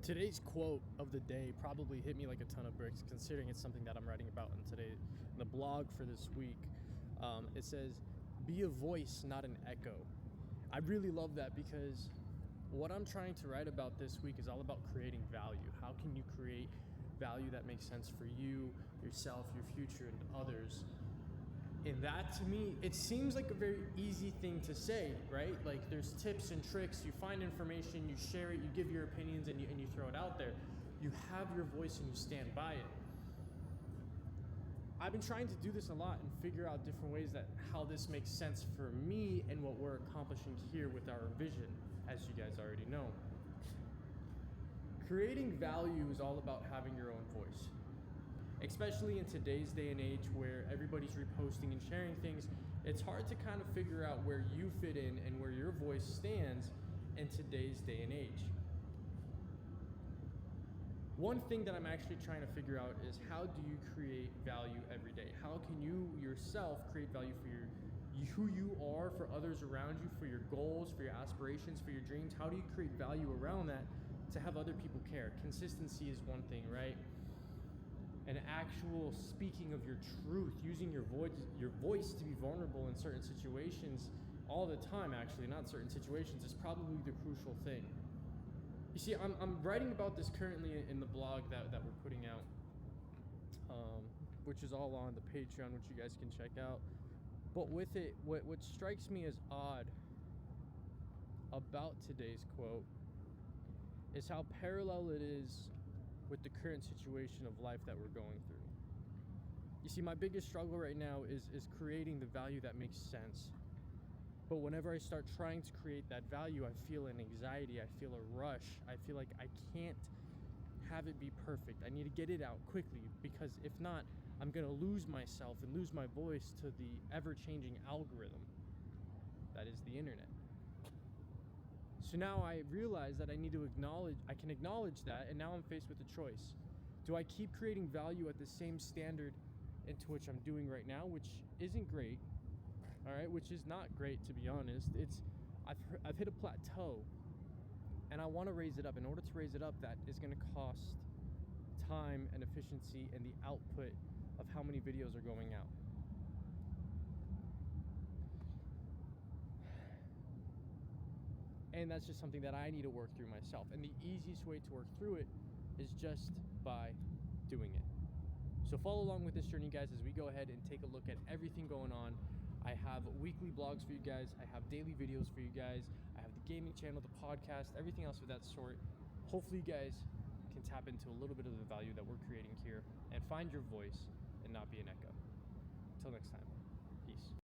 Today's quote of the day probably hit me like a ton of bricks, considering it's something that I'm writing about in the blog for this week. It says, "Be a voice, not an echo." I really love that because what I'm trying to write about this week is all about creating value. How can you create value that makes sense for you, yourself, your future, and others? And that, to me, it seems like a very easy thing to say, right? Like, there's tips and tricks, you find information, you share it, you give your opinions, and you throw it out there. You have your voice and you stand by it. I've been trying to do this a lot and figure out different ways that how this makes sense for me and what we're accomplishing here with our vision, as you guys already know. Creating value is all about having your own voice. Especially in today's day and age where everybody's reposting and sharing things, it's hard to kind of figure out where you fit in and where your voice stands in today's day and age. One thing that I'm actually trying to figure out is, how do you create value every day? How can you yourself create value for who you are, for others around you, for your goals, for your aspirations, for your dreams? How do you create value around that to have other people care? Consistency is one thing, right? An actual speaking of your truth, using your voice to be vulnerable in certain situations all the time, actually, not certain situations, is probably the crucial thing. You see, I'm writing about this currently in the blog that we're putting out, which is all on the Patreon, which you guys can check out. But with it, what strikes me as odd about today's quote is how parallel it is with the current situation of life that we're going through. You see, my biggest struggle right now is creating the value that makes sense. But whenever I start trying to create that value, I feel an anxiety, I feel a rush, I feel like I can't have it be perfect. I need to get it out quickly, because if not, I'm gonna lose myself and lose my voice to the ever-changing algorithm that is the internet. So now I realize that I can acknowledge that, and now I'm faced with a choice. Do I keep creating value at the same standard into which I'm doing right now, which isn't great, all right, which is not great, to be honest. I've hit a plateau, and I want to raise it up. In order to raise it up, that is going to cost time and efficiency and the output of how many videos are going out. And that's just something that I need to work through myself. And the easiest way to work through it is just by doing it. So follow along with this journey, guys, as we go ahead and take a look at everything going on. I have weekly blogs for you guys. I have daily videos for you guys. I have the gaming channel, the podcast, everything else of that sort. Hopefully you guys can tap into a little bit of the value that we're creating here and find your voice and not be an echo. Until next time.